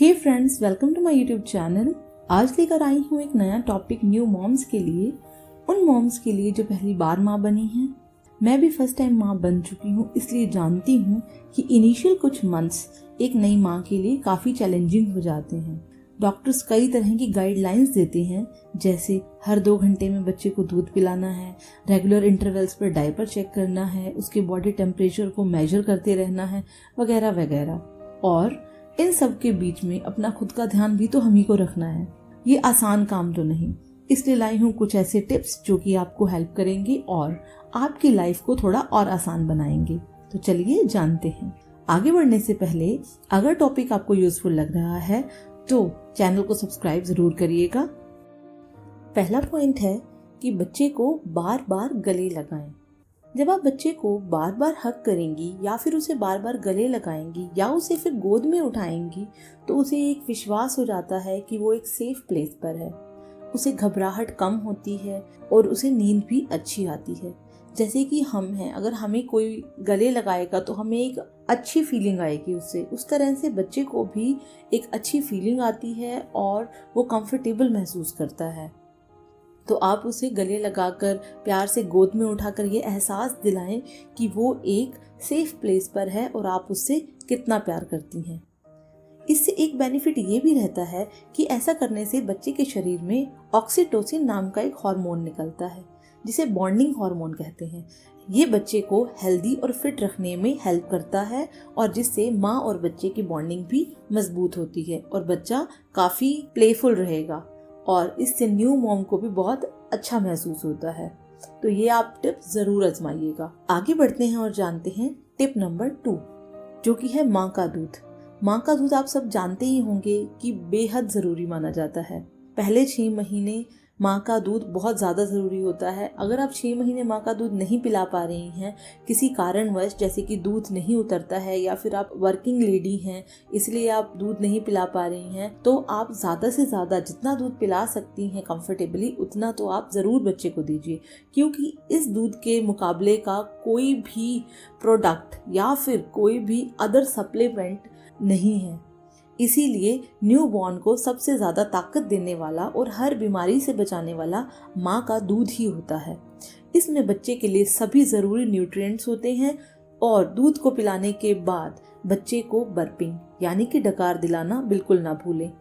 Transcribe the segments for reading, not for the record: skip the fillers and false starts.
Hey friends, welcome to my YouTube channel. आज लेकर आई हूँ एक नया टॉपिक न्यू मॉम्स के लिए, उन मॉम्स के लिए जो पहली बार माँ बनी हैं। मैं भी फर्स्ट टाइम माँ बन चुकी हूँ, इसलिए जानती हूँ कि इनिशियल कुछ मंथ्स एक नई माँ के लिए काफ़ी चैलेंजिंग हो जाते हैं। डॉक्टर्स कई तरह की गाइडलाइंस देते हैं, जैसे हर 2 घंटे में बच्चे को दूध पिलाना है, रेगुलर इंटरवल्स पर डायपर चेक करना है, उसके बॉडी टेम्परेचर को मेजर करते रहना है, वगैरह वगैरह। और इन सब के बीच में अपना खुद का ध्यान भी तो हम ही को रखना है। ये आसान काम तो नहीं, इसलिए लाई हूँ कुछ ऐसे टिप्स जो कि आपको हेल्प करेंगे और आपकी लाइफ को थोड़ा और आसान बनाएंगे। तो चलिए जानते हैं। आगे बढ़ने से पहले अगर टॉपिक आपको यूजफुल लग रहा है तो चैनल को सब्सक्राइब जरूर करिएगा। पहला पॉइंट है कि बच्चे को बार बार गले लगाएं। जब आप बच्चे को बार बार हग करेंगी या फिर उसे बार बार गले लगाएंगी या उसे फिर गोद में उठाएंगी तो उसे एक विश्वास हो जाता है कि वो एक सेफ प्लेस पर है। उसे घबराहट कम होती है और उसे नींद भी अच्छी आती है। जैसे कि हम हैं, अगर हमें कोई गले लगाएगा तो हमें एक अच्छी फीलिंग आएगी उससे, उस तरह से बच्चे को भी एक अच्छी फीलिंग आती है और वो कंफर्टेबल महसूस करता है। तो आप उसे गले लगाकर प्यार से गोद में उठाकर ये एहसास दिलाएं कि वो एक सेफ प्लेस पर है और आप उससे कितना प्यार करती हैं। इससे एक बेनिफिट ये भी रहता है कि ऐसा करने से बच्चे के शरीर में ऑक्सीटोसिन नाम का एक हार्मोन निकलता है, जिसे बॉन्डिंग हार्मोन कहते हैं। ये बच्चे को हेल्दी और फिट रखने में हेल्प करता है और जिससे माँ और बच्चे की बॉन्डिंग भी मजबूत होती है और बच्चा काफ़ी प्लेफुल रहेगा और इससे न्यू मॉम को भी बहुत अच्छा महसूस होता है। तो ये आप टिप जरूर आजमाइएगा। आगे बढ़ते हैं और जानते हैं टिप नंबर 2, जो कि है माँ का दूध। माँ का दूध आप सब जानते ही होंगे कि बेहद ज़रूरी माना जाता है। पहले 6 महीने माँ का दूध बहुत ज़्यादा ज़रूरी होता है। अगर आप 6 महीने माँ का दूध नहीं पिला पा रही हैं किसी कारणवश, जैसे कि दूध नहीं उतरता है या फिर आप वर्किंग लेडी हैं इसलिए आप दूध नहीं पिला पा रही हैं, तो आप ज़्यादा से ज़्यादा जितना दूध पिला सकती हैं कंफर्टेबली उतना तो आप ज़रूर बच्चे को दीजिए, क्योंकि इस दूध के मुकाबले का कोई भी प्रोडक्ट या फिर कोई भी अदर सप्लीमेंट नहीं है। इसीलिए न्यू बॉर्न को सबसे ज़्यादा ताकत देने वाला और हर बीमारी से बचाने वाला माँ का दूध ही होता है। इसमें बच्चे के लिए सभी ज़रूरी न्यूट्रिएंट्स होते हैं और दूध को पिलाने के बाद बच्चे को बर्पिंग यानी कि डकार दिलाना बिल्कुल ना भूलें।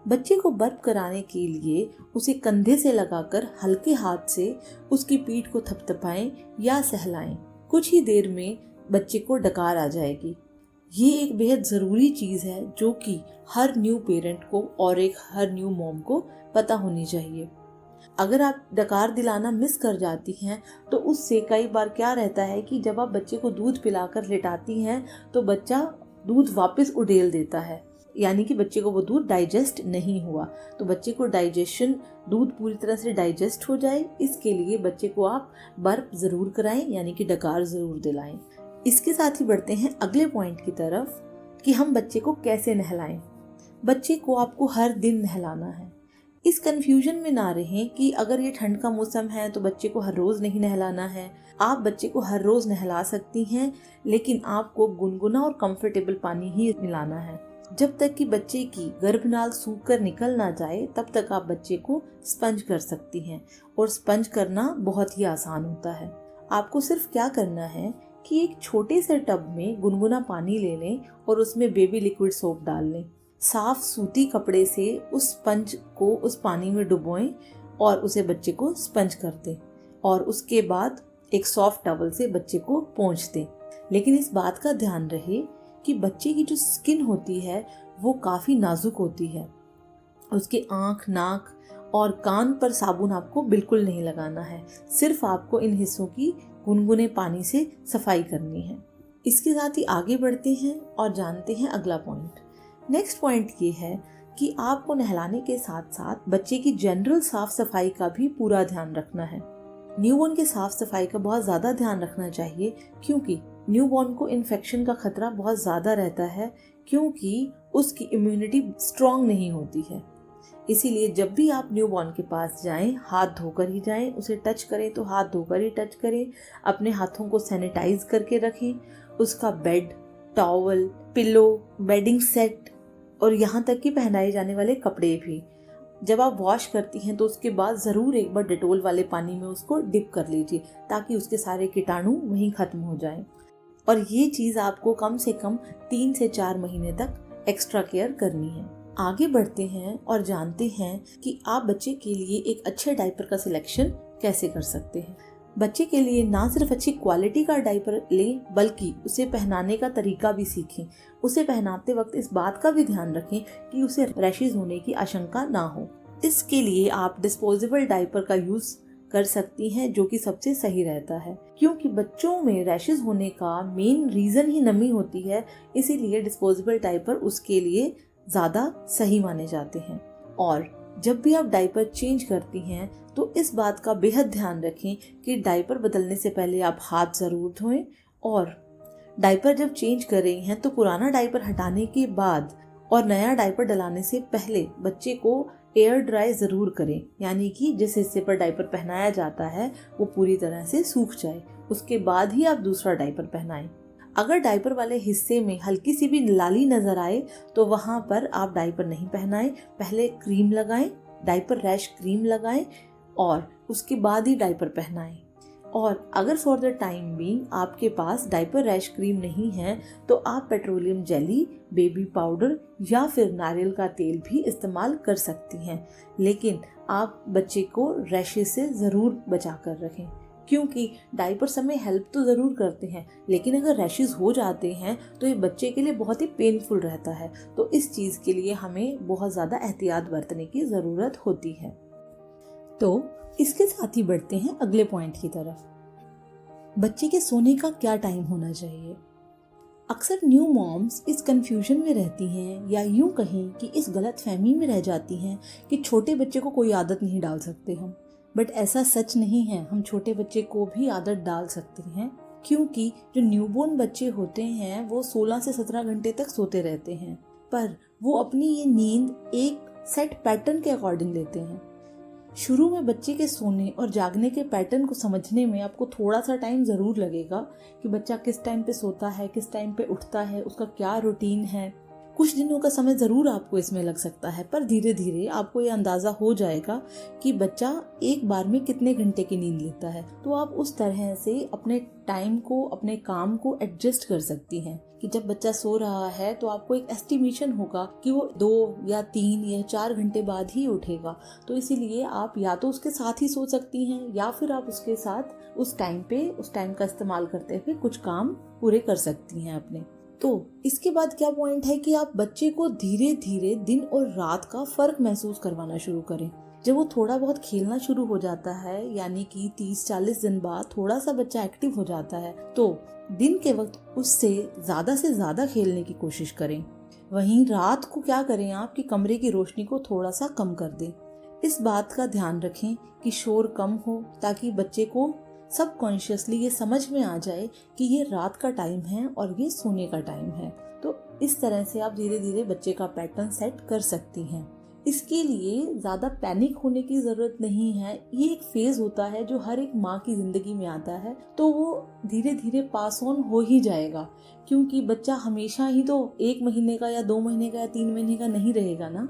बच्चे को बर्प कराने के लिए उसे कंधे से लगाकर हल्के हाथ से उसकी पीठ को थपथपाएं या सहलाएं। कुछ ही देर में बच्चे को डकार आ जाएगी। ये एक बेहद ज़रूरी चीज़ है जो कि हर न्यू पेरेंट को और हर न्यू मॉम को पता होनी चाहिए। अगर आप डकार दिलाना मिस कर जाती हैं तो उससे कई बार क्या रहता है कि जब आप बच्चे को दूध पिलाकर लेटाती हैं तो बच्चा दूध वापस उड़ेल देता है, यानी कि बच्चे को वो दूध डाइजेस्ट नहीं हुआ। तो बच्चे को दूध पूरी तरह से डाइजेस्ट हो जाए, इसके लिए बच्चे को आप बर्प ज़रूर कराएं, यानी कि डकार ज़रूर दिलाएं। इसके साथ ही बढ़ते हैं अगले पॉइंट की तरफ कि हम बच्चे को कैसे नहलाएं। बच्चे को आपको हर दिन नहलाना है। इस कंफ्यूजन में ना रहें कि अगर ये ठंड का मौसम है तो बच्चे को हर रोज़ नहीं नहलाना है। आप बच्चे को हर रोज़ नहला सकती हैं, लेकिन आपको गुनगुना और कंफर्टेबल पानी ही मिलाना है। जब तक कि बच्चे की गर्भनाल सूख कर निकल ना जाए तब तक आप बच्चे को स्पंज कर सकती हैं और स्पंज करना बहुत ही आसान होता है। आपको सिर्फ क्या करना है कि एक छोटे से टब में गुनगुना पानी ले लें और उसमें बेबी लिक्विड सोप डाल लें। साफ सूती कपड़े से उस स्पंज को उस पानी में डुबोएं और उसे बच्चे को स्पंज कर दें और उसके बाद एक सॉफ्ट टॉवल से बच्चे को पोंछ दें। लेकिन इस बात का ध्यान रहे कि बच्चे की जो स्किन होती है वो काफ़ी नाजुक होती है। उसके आँख, नाक और कान पर साबुन आपको बिल्कुल नहीं लगाना है। सिर्फ आपको इन हिस्सों की गुनगुने पानी से सफाई करनी है। इसके साथ ही आगे बढ़ते हैं और जानते हैं अगला पॉइंट। नेक्स्ट पॉइंट ये है कि आपको नहलाने के साथ साथ बच्चे की जनरल साफ सफाई का भी पूरा ध्यान रखना है। न्यूबॉर्न के साफ सफाई का बहुत ज़्यादा ध्यान रखना चाहिए, क्योंकि न्यूबॉर्न को इन्फेक्शन का खतरा बहुत ज़्यादा रहता है, क्योंकि उसकी इम्यूनिटी स्ट्रॉन्ग नहीं होती है। इसीलिए जब भी आप न्यूबॉर्न के पास जाएं, हाथ धोकर ही जाएं। उसे टच करें तो हाथ धोकर ही टच करें। अपने हाथों को सैनिटाइज करके रखें। उसका bed, towel, pillow, bedding set और यहाँ तक कि पहनाए जाने वाले कपड़े भी। जब आप वॉश करती हैं तो उसके बाद ज़रूर एक बार डेटोल वाले पानी में उसको डिप कर लीजिए ताकि उसके सारे कीटाणु वहीं ख़त्म हो जाएं। और ये चीज़ आपको कम से कम 3 से 4 महीने तक एक्स्ट्रा केयर करनी है। आगे बढ़ते हैं और जानते हैं कि आप बच्चे के लिए एक अच्छे डायपर का सिलेक्शन कैसे कर सकते हैं। बच्चे के लिए ना सिर्फ अच्छी क्वालिटी का डायपर लें बल्कि उसे पहनाने का तरीका भी सीखें। उसे पहनाते वक्त इस बात का भी ध्यान रखें कि उसे रैशेज होने की आशंका ना हो। इसके लिए आप डिस्पोजेबल डायपर का यूज़ कर सकती हैं जो कि सबसे सही रहता है, क्योंकि बच्चों में रैशेज होने का मेन रीज़न ही नमी होती है। इसीलिए डिस्पोजेबल डायपर उसके लिए ज़्यादा सही माने जाते हैं। और जब भी आप डायपर चेंज करती हैं तो इस बात का बेहद ध्यान रखें कि डायपर बदलने से पहले आप हाथ ज़रूर धोएं। और डायपर जब चेंज कर रही हैं तो पुराना डायपर हटाने के बाद और नया डायपर डलाने से पहले बच्चे को एयर ड्राई ज़रूर करें, यानी कि जिस हिस्से पर डायपर पहनाया जाता है वो पूरी तरह से सूख जाए। उसके बाद ही आप दूसरा डायपर पहनाएं। अगर डायपर वाले हिस्से में हल्की सी भी लाली नज़र आए तो वहाँ पर आप डायपर नहीं पहनाएं। पहले क्रीम लगाएं, डायपर रैश क्रीम लगाएं और उसके बाद ही डायपर पहनाएं। और अगर फॉर द टाइम बीइंग आपके पास डायपर रैश क्रीम नहीं है तो आप पेट्रोलियम जेली, बेबी पाउडर या फिर नारियल का तेल भी इस्तेमाल कर सकती हैं। लेकिन आप बच्चे को रैशेज से ज़रूर बचा कर रखें, क्योंकि डायपर्स हमें हेल्प तो ज़रूर करते हैं लेकिन अगर रैशेज हो जाते हैं तो ये बच्चे के लिए बहुत ही पेनफुल रहता है। तो इस चीज़ के लिए हमें बहुत ज़्यादा एहतियात बरतने की ज़रूरत होती है। तो इसके साथ ही बढ़ते हैं अगले पॉइंट की तरफ। बच्चे के सोने का क्या टाइम होना चाहिए। अक्सर न्यू मॉम्स इस कंफ्यूजन में रहती हैं या यूं कहें कि इस गलत फहमी में रह जाती हैं कि छोटे बच्चे को कोई आदत नहीं डाल सकते हम। बट ऐसा सच नहीं है, हम छोटे बच्चे को भी आदत डाल सकते हैं, क्योंकि जो न्यूबॉर्न बच्चे होते हैं वो 16 से 17 घंटे तक सोते रहते हैं, पर वो अपनी ये नींद एक सेट पैटर्न के अकॉर्डिंग लेते हैं। शुरू में बच्चे के सोने और जागने के पैटर्न को समझने में आपको थोड़ा सा टाइम ज़रूर लगेगा कि बच्चा किस टाइम पे सोता है, किस टाइम पे उठता है, उसका क्या रूटीन है। कुछ दिनों का समय ज़रूर आपको इसमें लग सकता है, पर धीरे धीरे आपको ये अंदाज़ा हो जाएगा कि बच्चा एक बार में कितने घंटे की नींद लेता है। तो आप उस तरह से अपने टाइम को, अपने काम को एडजस्ट कर सकती हैं कि जब बच्चा सो रहा है तो आपको एक एस्टिमेशन होगा कि वो 2 या 3 या 4 घंटे बाद ही उठेगा। तो इसीलिए आप या तो उसके साथ ही सो सकती हैं या फिर आप उसके साथ उस टाइम का इस्तेमाल करते हुए कुछ काम पूरे कर सकती हैं अपने। तो इसके बाद क्या पॉइंट है कि आप बच्चे को धीरे धीरे दिन और रात का फर्क महसूस करवाना शुरू करें। जब वो थोड़ा बहुत खेलना शुरू हो जाता है, यानी कि 30-40 दिन बाद थोड़ा सा बच्चा एक्टिव हो जाता है, तो दिन के वक्त उससे से ज्यादा खेलने की कोशिश करें। वहीं रात को क्या करें आप कि कमरे की रोशनी को थोड़ा सा कम कर दें। इस बात का ध्यान रखें कि शोर कम हो ताकि बच्चे को सबकॉन्शियसली ये समझ में आ जाए कि ये रात का टाइम है और ये सोने का टाइम है। तो इस तरह से आप धीरे धीरे बच्चे का पैटर्न सेट कर सकती हैं। इसके लिए ज़्यादा पैनिक होने की ज़रूरत नहीं है। ये एक फेज़ होता है जो हर एक माँ की ज़िंदगी में आता है, तो वो धीरे धीरे पास ऑन हो ही जाएगा, क्योंकि बच्चा हमेशा ही तो 1 महीने का या 2 महीने का या 3 महीने का नहीं रहेगा ना।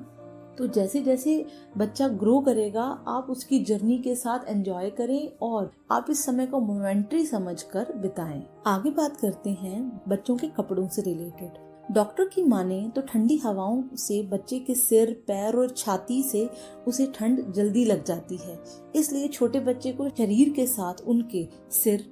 तो जैसे जैसे बच्चा ग्रो करेगा आप उसकी जर्नी के साथ एंजॉय करें और आप इस समय को मोमेंटरी समझकर बिताएं। आगे बात करते हैं बच्चों के कपड़ों से रिलेटेड। डॉक्टर की माने तो ठंडी हवाओं से बच्चे के सिर, पैर और छाती से उसे ठंड जल्दी लग जाती है। इसलिए छोटे बच्चे को शरीर के साथ उनके सिर,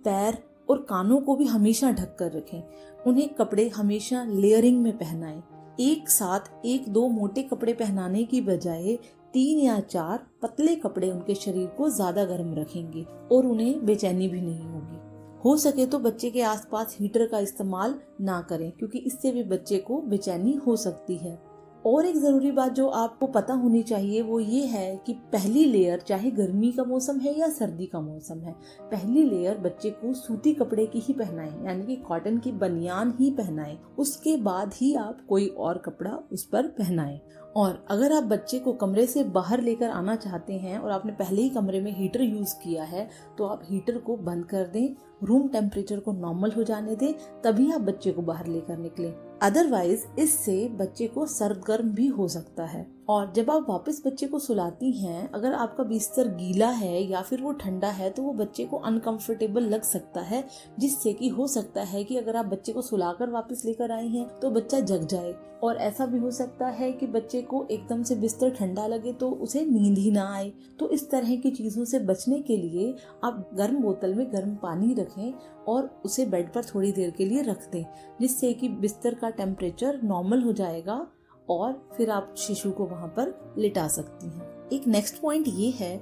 पैर और कानों को भी हमेशा ढक कर रखें। उन्हें कपड़े हमेशा लेयरिंग में पहनाएं। एक साथ 1-2 मोटे कपड़े पहनाने की बजाय 3 या 4 पतले कपड़े उनके शरीर को ज्यादा गर्म रखेंगे और उन्हें बेचैनी भी नहीं होगी। हो सके तो बच्चे के आसपास हीटर का इस्तेमाल ना करें, क्योंकि इससे भी बच्चे को बेचैनी हो सकती है। और एक जरूरी बात जो आपको पता होनी चाहिए वो ये है कि पहली लेयर, चाहे गर्मी का मौसम है या सर्दी का मौसम है, पहली लेयर बच्चे को सूती कपड़े की ही पहनाएं, यानी कि कॉटन की बनियान ही पहनाएं। उसके बाद ही आप कोई और कपड़ा उस पर पहनाएं। और अगर आप बच्चे को कमरे से बाहर लेकर आना चाहते हैं और आपने पहले ही कमरे में हीटर यूज किया है तो आप हीटर को बंद कर दें, रूम टेम्परेचर को नॉर्मल हो जाने दें, तभी आप बच्चे को बाहर लेकर निकलें। अदरवाइज इससे बच्चे को सर्द गर्म भी हो सकता है। और जब आप वापस बच्चे को सुलाती हैं, अगर आपका बिस्तर गीला है या फिर वो ठंडा है तो वो बच्चे को अनकंफर्टेबल लग सकता है, जिससे कि हो सकता है कि अगर आप बच्चे को सुलाकर वापस लेकर आई हैं तो बच्चा जग जाए। और ऐसा भी हो सकता है कि बच्चे को एकदम से बिस्तर ठंडा लगे तो उसे नींद ही ना आए। तो इस तरह की चीज़ों से बचने के लिए आप गर्म बोतल में गर्म पानी रखें और उसे बेड पर थोड़ी देर के लिए रख दें, जिससे कि बिस्तर का टेम्परेचर नॉर्मल हो जाएगा और फिर आप शिशु को वहां पर लिटा सकती हैं। एक नेक्स्ट पॉइंट ये है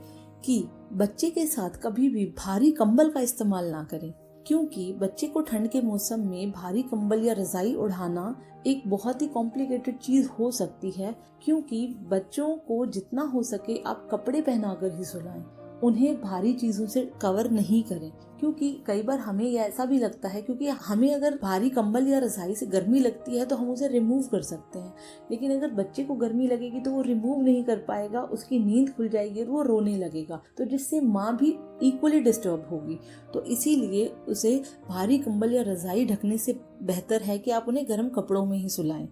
कि बच्चे के साथ कभी भी भारी कंबल का इस्तेमाल ना करें, क्योंकि बच्चे को ठंड के मौसम में भारी कंबल या रजाई उड़ाना एक बहुत ही कॉम्प्लिकेटेड चीज हो सकती है। क्योंकि बच्चों को जितना हो सके आप कपड़े पहनाकर ही सुलाएं, उन्हें भारी चीजों से कवर नहीं करें। क्योंकि कई बार हमें यह ऐसा भी लगता है, क्योंकि हमें अगर भारी कंबल या रजाई से गर्मी लगती है तो हम उसे रिमूव कर सकते हैं, लेकिन अगर बच्चे को गर्मी लगेगी तो वो रिमूव नहीं कर पाएगा, उसकी नींद खुल जाएगी और वो रोने लगेगा, तो जिससे माँ भी इक्वली डिस्टर्ब होगी। तो इसीलिए उसे भारी कंबल या रजाई ढकने से बेहतर है कि आप उन्हें गर्म कपड़ों में ही सुलाएं।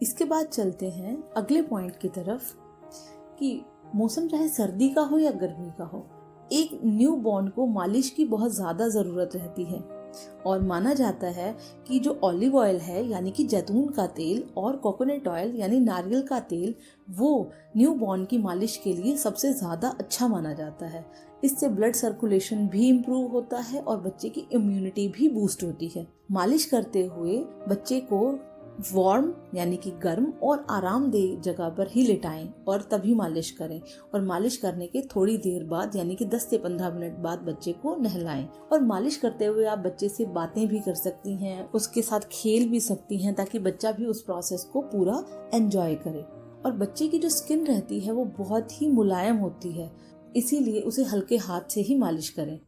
इसके बाद चलते हैं अगले पॉइंट की तरफ कि मौसम चाहे सर्दी का हो या गर्मी का हो, एक न्यू बॉर्न को मालिश की बहुत ज्यादा जरूरत रहती है। और माना जाता है कि जो ऑलिव ऑयल है यानी कि जैतून का तेल और कोकोनट ऑयल यानी नारियल का तेल, वो न्यू बॉर्न की मालिश के लिए सबसे ज्यादा अच्छा माना जाता है। इससे ब्लड सर्कुलेशन भी इम्प्रूव होता है और बच्चे की इम्यूनिटी भी बूस्ट होती है। मालिश करते हुए बच्चे को वार्म यानी कि गर्म और आरामदेह जगह पर ही लिटाएं और तभी मालिश करें। और मालिश करने के थोड़ी देर बाद यानी कि 10 से 15 मिनट बाद बच्चे को नहलाएं। और मालिश करते हुए आप बच्चे से बातें भी कर सकती हैं, उसके साथ खेल भी सकती हैं, ताकि बच्चा भी उस प्रोसेस को पूरा एंजॉय करे। और बच्चे की जो स्किन रहती है वो बहुत ही मुलायम होती है, इसीलिए उसे हल्के हाथ से ही मालिश करें।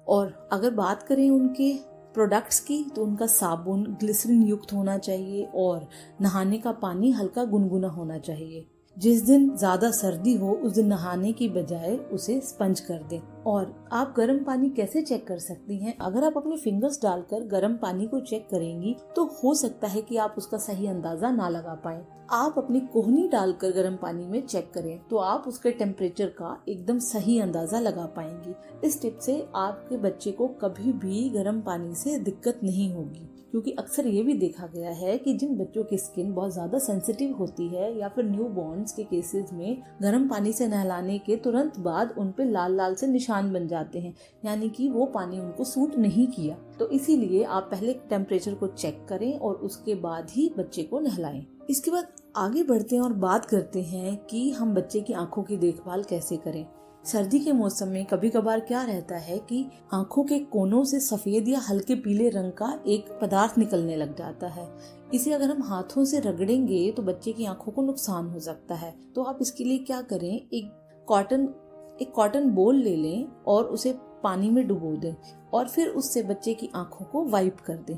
और अगर बात करें उनके प्रोडक्ट्स की, तो उनका साबुन ग्लिसरीन युक्त होना चाहिए और नहाने का पानी हल्का गुनगुना होना चाहिए। जिस दिन ज्यादा सर्दी हो उस दिन नहाने की बजाय उसे स्पंज कर दें। और आप गर्म पानी कैसे चेक कर सकती हैं? अगर आप अपने फिंगर्स डालकर गर्म पानी को चेक करेंगी तो हो सकता है कि आप उसका सही अंदाजा ना लगा पाएं। आप अपनी कोहनी डालकर गर्म पानी में चेक करें तो आप उसके टेम्परेचर का एकदम सही अंदाजा लगा पाएंगी। इस टिप से आपके बच्चे को कभी भी गर्म पानी से दिक्कत नहीं होगी, क्योंकि अक्सर ये भी देखा गया है कि जिन बच्चों की स्किन बहुत ज्यादा सेंसिटिव होती है या फिर न्यू बॉर्न्स के केसेस में गर्म पानी से नहलाने के तुरंत बाद उन पे लाल लाल से निशान बन जाते हैं, यानी कि वो पानी उनको सूट नहीं किया। तो इसीलिए आप पहले टेम्परेचर को चेक करें और उसके बाद ही बच्चे को नहलाएं। इसके बाद आगे बढ़ते हैं और बात करते हैं कि हम बच्चे की आंखों की देखभाल कैसे करें। सर्दी के मौसम में कभी कभार क्या रहता है कि आंखों के कोनों से सफेद या हल्के पीले रंग का एक पदार्थ निकलने लग जाता है। इसे अगर हम हाथों से रगड़ेंगे तो बच्चे की आंखों को नुकसान हो सकता है। तो आप इसके लिए क्या करें, एक कॉटन बोल ले लें और उसे पानी में डुबो दें और फिर उससे बच्चे की आंखों को वाइप कर दें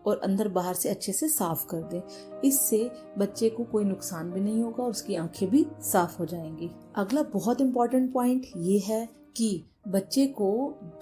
और अंदर बाहर से अच्छे से साफ कर दें। इससे बच्चे को कोई नुकसान भी नहीं होगा और उसकी आंखें भी साफ हो जाएंगी। अगला बहुत इम्पोर्टेंट पॉइंट ये है कि बच्चे को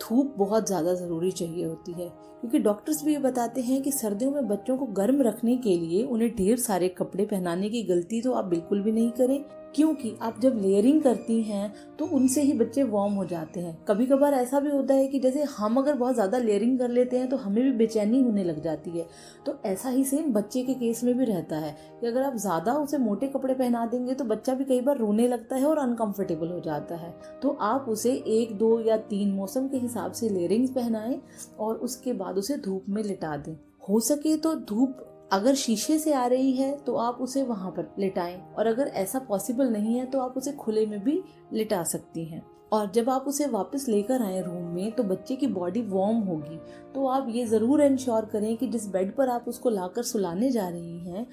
धूप बहुत ज्यादा जरूरी चाहिए होती है, क्योंकि डॉक्टर्स भी ये बताते हैं कि सर्दियों में बच्चों को गर्म रखने के लिए उन्हें ढेर सारे कपड़े पहनाने की गलती तो आप बिल्कुल भी नहीं करें, क्योंकि आप जब लेयरिंग करती हैं तो उनसे ही बच्चे वार्म हो जाते हैं। कभी कभार ऐसा भी होता है कि जैसे हम अगर बहुत ज़्यादा लेयरिंग कर लेते हैं तो हमें भी बेचैनी होने लग जाती है। तो ऐसा ही सेम बच्चे के केस में भी रहता है कि अगर आप ज़्यादा उसे मोटे कपड़े पहना देंगे तो बच्चा भी कई बार रोने लगता है और अनकंफर्टेबल हो जाता है। तो आप उसे 1, 2 या 3 मौसम के हिसाब से लेयरिंग्स पहनाएं और उसके बाद उसे धूप में लिटा दें। हो सके तो धूप अगर शीशे से आ रही है तो आप उसे वहां पर लिटाएं, और अगर ऐसा पॉसिबल नहीं है तो आप उसे खुले में भी लिटा सकती हैं। और जब आप उसे वापस लेकर आए रूम में तो बच्चे की बॉडी वार्म होगी। तो आप ये ज़रूर इंश्योर करें कि जिस बेड पर आप उसको लाकर सुलाने जा रही हैं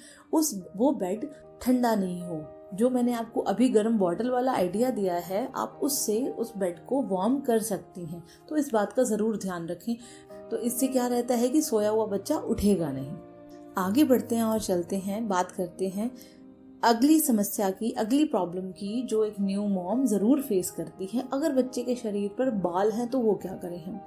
वो बेड ठंडा नहीं हो। जो मैंने आपको अभी गर्म बॉटल वाला आइडिया दिया है, आप उससे उस बेड को वार्म कर सकती हैं। तो इस बात का ज़रूर ध्यान रखें। तो इससे क्या रहता है कि सोया हुआ बच्चा उठेगा नहीं। आगे बढ़ते हैं और चलते हैं, बात करते हैं अगली समस्या की, अगली प्रॉब्लम की, जो एक न्यू मॉम जरूर फेस करती है। अगर बच्चे के शरीर पर बाल हैं तो वो क्या करें हम?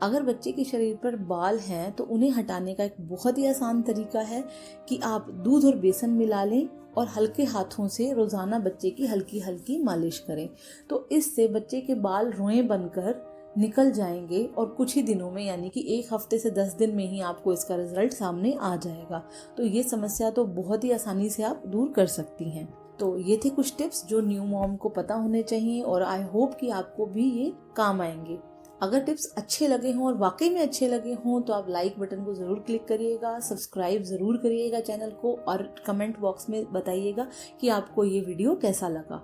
अगर बच्चे के शरीर पर बाल हैं तो उन्हें हटाने का एक बहुत ही आसान तरीका है कि आप दूध और बेसन मिला लें और हल्के हाथों से रोजाना बच्चे की हल्की हल्की मालिश करें। तो इससे बच्चे के बाल रोएं बनकर निकल जाएंगे और कुछ ही दिनों में यानी कि 1 हफ्ते से 10 दिन में ही आपको इसका रिजल्ट सामने आ जाएगा। तो ये समस्या तो बहुत ही आसानी से आप दूर कर सकती हैं। तो ये थे कुछ टिप्स जो न्यू मॉम को पता होने चाहिए और आई होप कि आपको भी ये काम आएंगे। अगर टिप्स अच्छे लगे हों और वाकई में अच्छे लगे हों तो आप लाइक बटन को ज़रूर क्लिक करिएगा, सब्सक्राइब ज़रूर करिएगा चैनल को और कमेंट बॉक्स में बताइएगा कि आपको ये वीडियो कैसा लगा।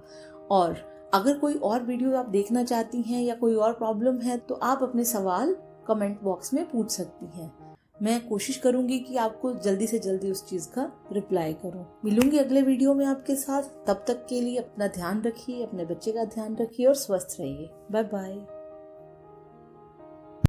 और अगर कोई और वीडियो आप देखना चाहती हैं या कोई और प्रॉब्लम है तो आप अपने सवाल कमेंट बॉक्स में पूछ सकती हैं। मैं कोशिश करूंगी कि आपको जल्दी से जल्दी उस चीज़ का रिप्लाई करूं। मिलूंगी अगले वीडियो में आपके साथ। तब तक के लिए अपना ध्यान रखिए, अपने बच्चे का ध्यान रखिए और स्वस्थ रहिए। Bye bye.